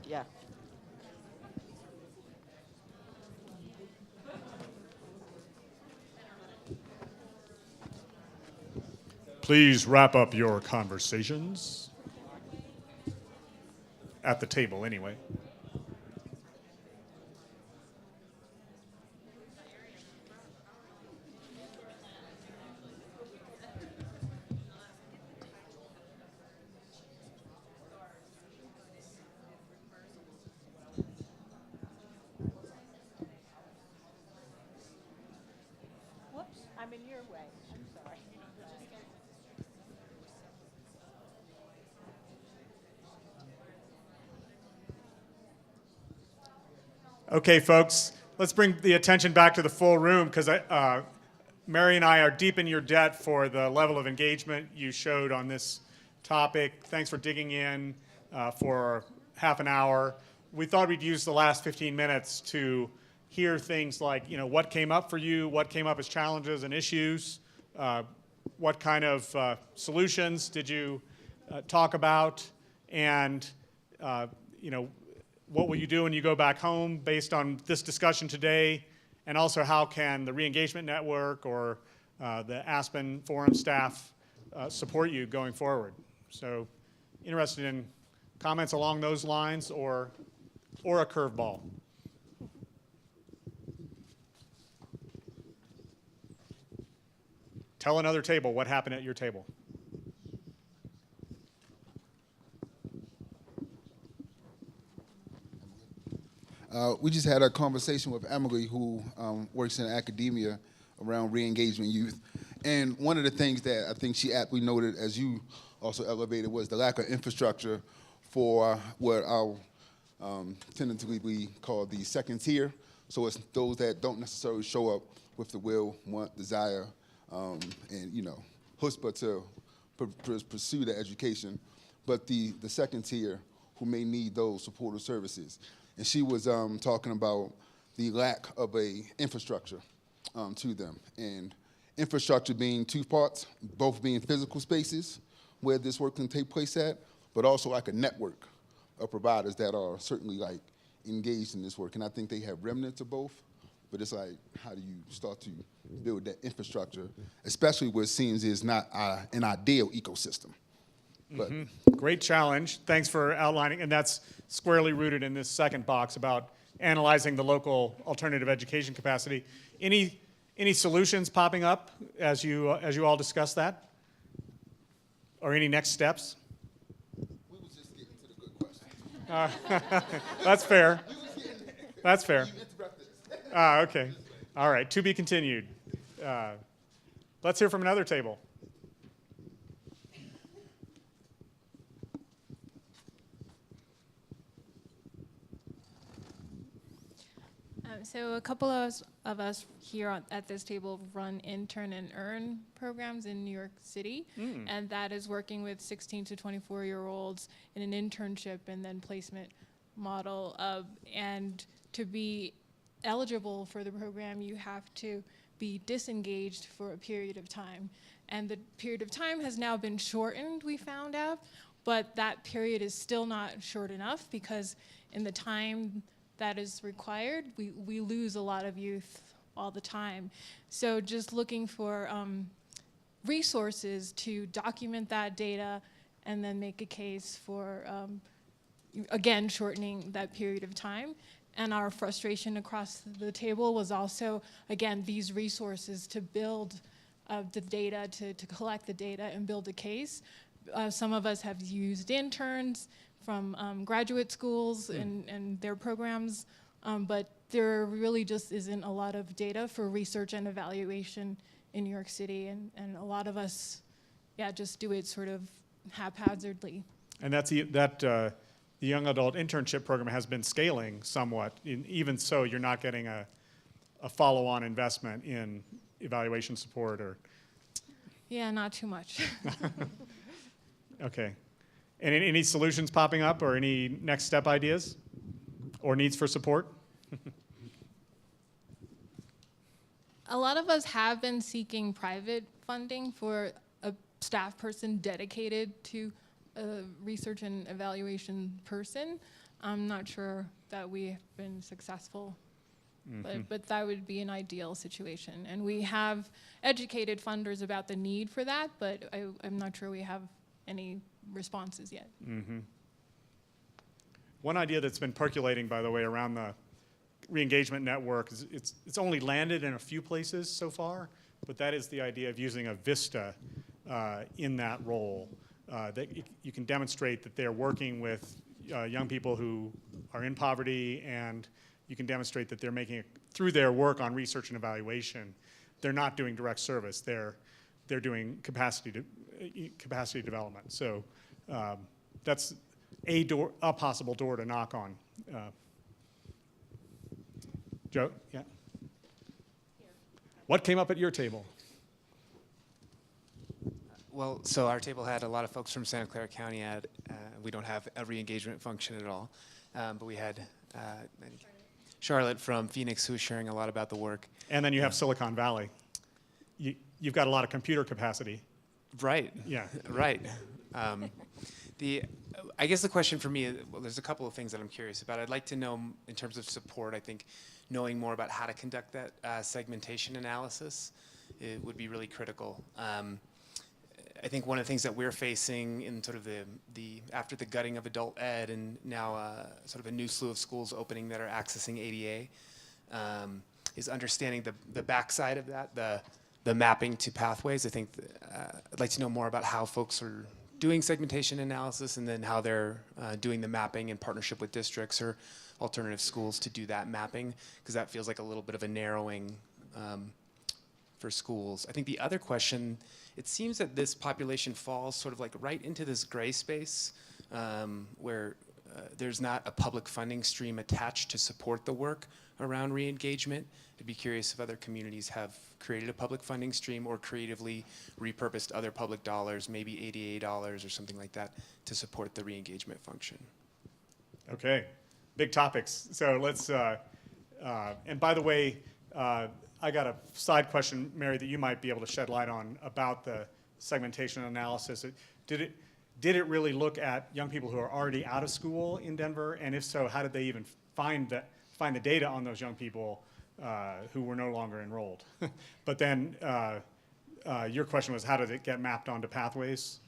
Yeah. Please wrap up your conversations at the table anyway. Whoops, I'm in your way. I'm sorry. Okay, folks, let's bring the attention back to the full room because Mary and I are deep in your debt for the level of engagement you showed on this topic. Thanks for digging in for half an hour. We thought we'd use the last 15 minutes to hear things like, what came up for you, what came up as challenges and issues, what kind of solutions did you talk about, and what will you do when you go back home based on this discussion today, and also how can the Reengagement Network or the Aspen Forum staff support you going forward. So interested in comments along those lines or a curveball. Tell another table what happened at your table. We just had a conversation with Emily, who works in academia around re-engagement youth. And one of the things that I think she aptly noted, as you also elevated, was the lack of infrastructure for what I'll tentatively call the second tier. So it's those that don't necessarily show up with the will, want, desire, and chutzpah to pursue the education, but the second tier who may need those supportive services. And she was talking about the lack of a infrastructure to them. And infrastructure being two parts, both being physical spaces where this work can take place at, but also like a network of providers that are certainly like engaged in this work. And I think they have remnants of both, but it's like, how do you start to build that infrastructure, especially where it seems is not an ideal ecosystem. But Great challenge. Thanks for outlining, and that's squarely rooted in this second box about analyzing the local alternative education capacity. Any solutions popping up as you all discuss that, or any next steps? we was just getting to the good questions. That's fair. We was getting there. That's fair. You interrupted us. Okay. All right. To be continued. Let's hear from another table. So a couple of us here at this table run intern and earn programs in New York City, and that is working with 16 to 24-year-olds in an internship and then placement model. And to be eligible for the program, you have to be disengaged for a period of time. And the period of time has now been shortened, we found out, but that period is still not short enough because in the time that is required, we lose a lot of youth all the time. So just looking for resources to document that data and then make a case for, again, shortening that period of time. And our frustration across the table was also, again, these resources to build the data, to collect the data and build a case. Some of us have used interns from graduate schools and their programs, but there really just isn't a lot of data for research and evaluation in New York City, and a lot of us, just do it sort of haphazardly. And that's the young adult internship program has been scaling somewhat. Even so, you're not getting a follow-on investment in evaluation support or. Yeah, not too much. Okay. And any solutions popping up or any next step ideas or needs for support? A lot of us have been seeking private funding for a staff person dedicated to a research and evaluation person. I'm not sure that we've been successful, but that would be an ideal situation. And we have educated funders about the need for that, but I'm not sure we have any responses yet. One idea that's been percolating, by the way, around the Reengagement network is it's only landed in a few places so far, but that is the idea of using a vista in that role. That you can demonstrate that they're working with young people who are in poverty, and you can demonstrate that they're making it through their work on research and evaluation. They're not doing direct service. They're doing capacity development. So that's a possible door to knock on. Joe, yeah. What came up at your table? Well, so our table had a lot of folks from Santa Clara County. We don't have a re-engagement function at all, but we had Charlotte from Phoenix who was sharing a lot about the work. And then you have Silicon Valley. You've got a lot of computer capacity. Right. Yeah. Right. I guess the question for me, well, there's a couple of things that I'm curious about. I'd like to know, in terms of support, I think knowing more about how to conduct that segmentation analysis, it would be really critical. I think one of the things that we're facing in sort of the after the gutting of adult ed and now sort of a new slew of schools opening that are accessing ADA is understanding the backside of that, the mapping to pathways. I think I'd like to know more about how folks are doing segmentation analysis and then how they're doing the mapping in partnership with districts or alternative schools to do that mapping, because that feels like a little bit of a narrowing for schools. I think the other question, it seems that this population falls sort of like right into this gray space where there's not a public funding stream attached to support the work around re-engagement. I'd be curious if other communities have created a public funding stream or creatively repurposed other public dollars, maybe ADA dollars or something like that, to support the re-engagement function. Okay, big topics. So let's, and by the way, I got a side question, Mary, that you might be able to shed light on about the segmentation analysis. Did it really look at young people who are already out of school in Denver? And if so, how did they even find the data on those young people who were no longer enrolled? But then your question was, how did it get mapped onto pathways?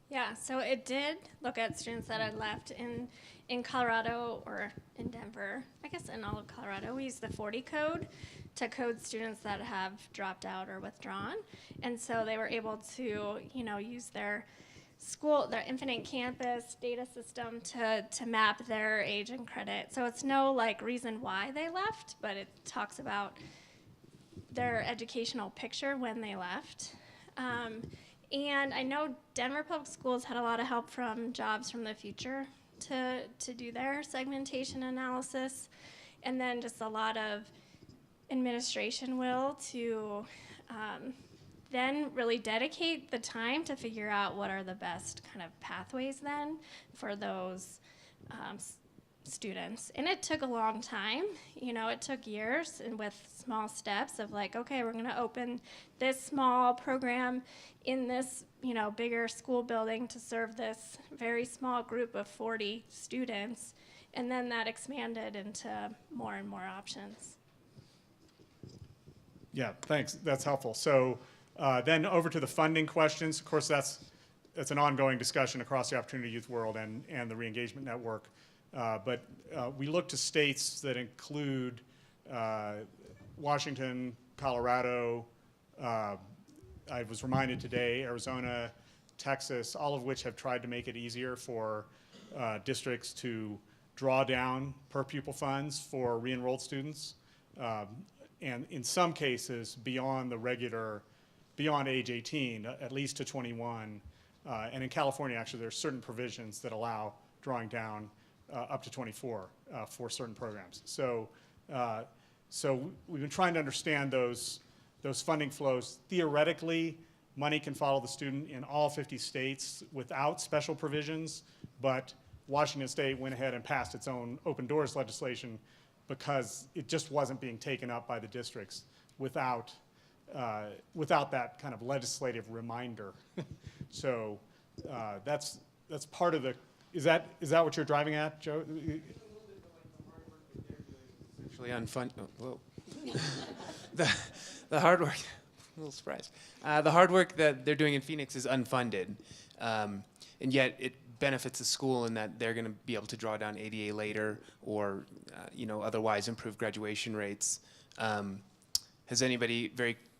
Yeah, so it did look at students that had left in Colorado or in Denver. I guess in all of Colorado, we use the 40 code to code students that have dropped out or withdrawn. And so they were able to, use their infinite campus data system to map their age and credit. So it's no reason why they left, but it talks about their educational picture when they left. And I know Denver Public Schools had a lot of help from Jobs from the Future to do their segmentation analysis, and then just a lot of administration will to then really dedicate the time to figure out what are the best kind of pathways then for those students. And it took a long time. It took years and with small steps of okay, we're going to open this small program in this, bigger school building to serve this very small group of 40 students. And then that expanded into more and more options. Yeah, thanks. That's helpful. So then over to the funding questions. Of course, that's an ongoing discussion across the Opportunity Youth world and the Reengagement Network. But we look to states that include Washington, Colorado, I was reminded today, Arizona, Texas, all of which have tried to make it easier for districts to draw down per pupil funds for re-enrolled students. And in some cases, beyond age 18, at least to 21. And in California, actually, there are certain provisions that allow drawing down up to 24 for certain programs. So we've been trying to understand those funding flows. Theoretically, money can follow the student in all 50 states without special provisions, but Washington State went ahead and passed its own open doors legislation because it just wasn't being taken up by the districts without that kind of legislative reminder. So that's part of is that what you're driving at, Joe? Actually unfunded. Oh, whoa. the hard work. A little surprised. The hard work that they're doing in Phoenix is unfunded, and yet it benefits the school in that they're going to be able to draw down ADA later, or otherwise improve graduation rates. Has anybody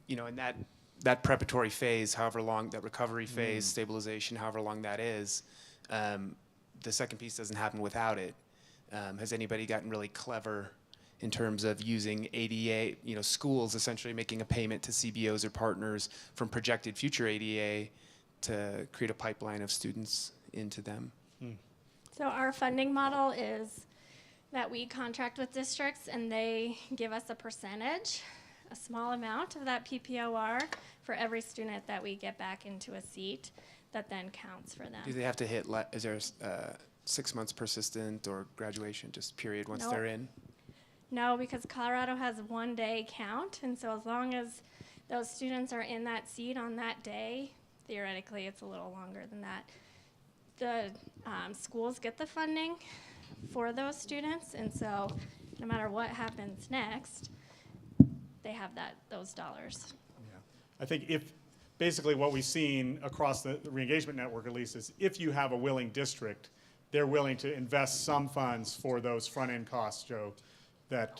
in that preparatory phase, however long that recovery phase, stabilization, however long that is, the second piece doesn't happen without it. Has anybody gotten really clever in terms of using ADA, schools essentially making a payment to CBOs or partners from projected future ADA to create a pipeline of students into them? So our funding model is that we contract with districts and they give us a percentage, a small amount of that PPOR for every student that we get back into a seat that then counts for them. Do they have to hit, is there 6 months persistent or graduation, just period once Nope. they're in? No, because Colorado has 1 day count, and so as long as those students are in that seat on that day, theoretically it's a little longer than that. The schools get the funding for those students, and so no matter what happens next, they have those dollars. Yeah. I think basically what we've seen across the Reengagement Network at least is if you have a willing district, they're willing to invest some funds for those front-end costs, Joe, that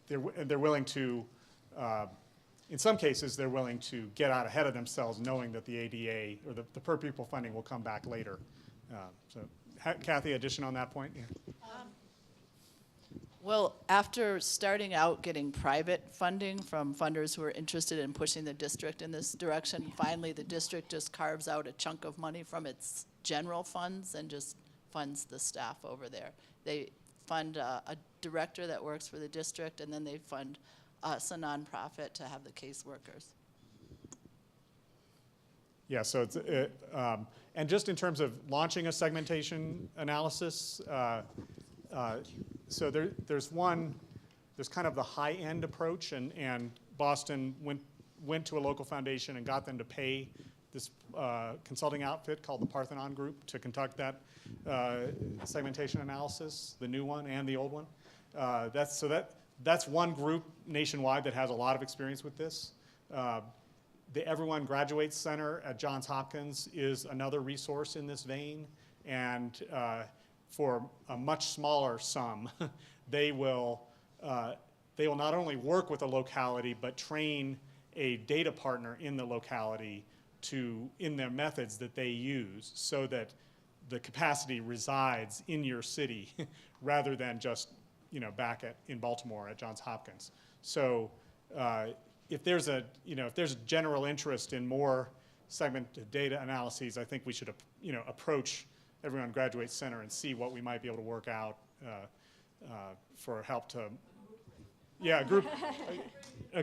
they're willing to, in some cases, they're willing to get out ahead of themselves knowing that the ADA or the per pupil funding will come back later. Kathy, addition on that point? Yeah. Well, after starting out getting private funding from funders who are interested in pushing the district in this direction, finally the district just carves out a chunk of money from its general funds and just funds the staff over there. They fund a director that works for the district, and then they fund us, a nonprofit, to have the caseworkers. Yeah, so it's, and just in terms of launching a segmentation analysis, so there's kind of the high-end approach, and Boston went to a local foundation and got them to pay this consulting outfit called the Parthenon Group to conduct that segmentation analysis, the new one and the old one. That's one group nationwide that has a lot of experience with this. The Everyone Graduates Center at Johns Hopkins is another resource in this vein, and for a much smaller sum, they will not only work with a locality, but train a data partner in the locality in their methods that they use, so that the capacity resides in your city rather than just back in Baltimore at Johns Hopkins. So if there's a general interest in more segmented data analyses, I think we should approach Everyone Graduates Center and see what we might be able to work out for help to, a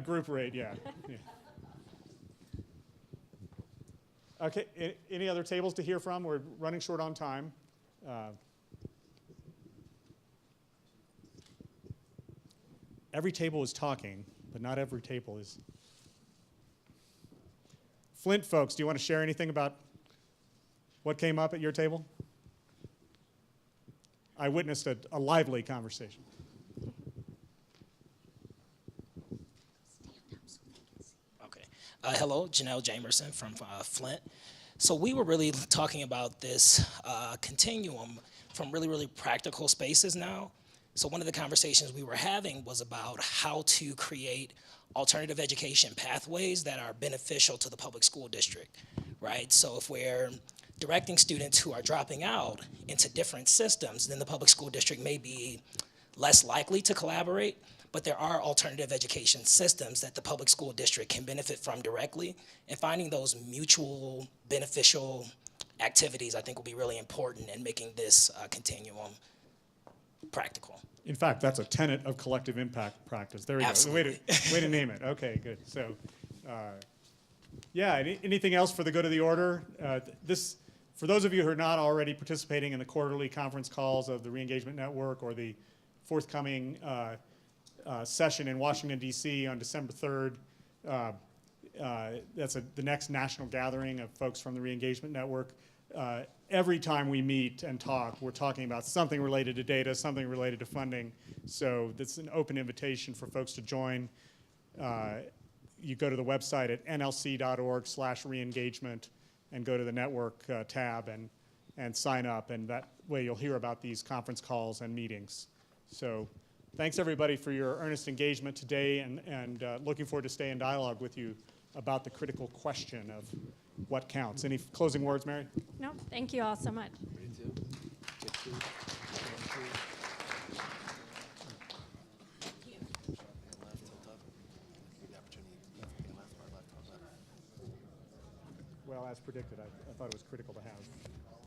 group rate, yeah. Okay, any other tables to hear from? We're running short on time. Every table is talking, but not every table is. Flint folks, do you want to share anything about what came up at your table? I witnessed a lively conversation. Okay. Hello, Janelle Jamerson from Flint. So we were really talking about this continuum from really, really practical spaces now. So one of the conversations we were having was about how to create alternative education pathways that are beneficial to the public school district, right? So if we're directing students who are dropping out into different systems, then the public school district may be less likely to collaborate, but there are alternative education systems that the public school district can benefit from directly, and finding those mutual beneficial activities I think will be really important in making this continuum practical. In fact, that's a tenet of collective impact practice. There you Absolutely. go. Way to name it. Okay, good. So, anything else for the good of the order? For those of you who are not already participating in the quarterly conference calls of the Reengagement Network or the forthcoming session in Washington, D.C. on December 3rd, That's the next national gathering of folks from the Reengagement Network. Every time we meet and talk, we're talking about something related to data, something related to funding. So that's an open invitation for folks to join. You go to the website at nlc.org/reengagement and go to the network tab and sign up. And that way you'll hear about these conference calls and meetings. So thanks everybody for your earnest engagement today, and looking forward to stay in dialogue with you about the critical question of what counts. Any closing words, Mary? No, thank you all so much. Well, as predicted, I thought it was critical to have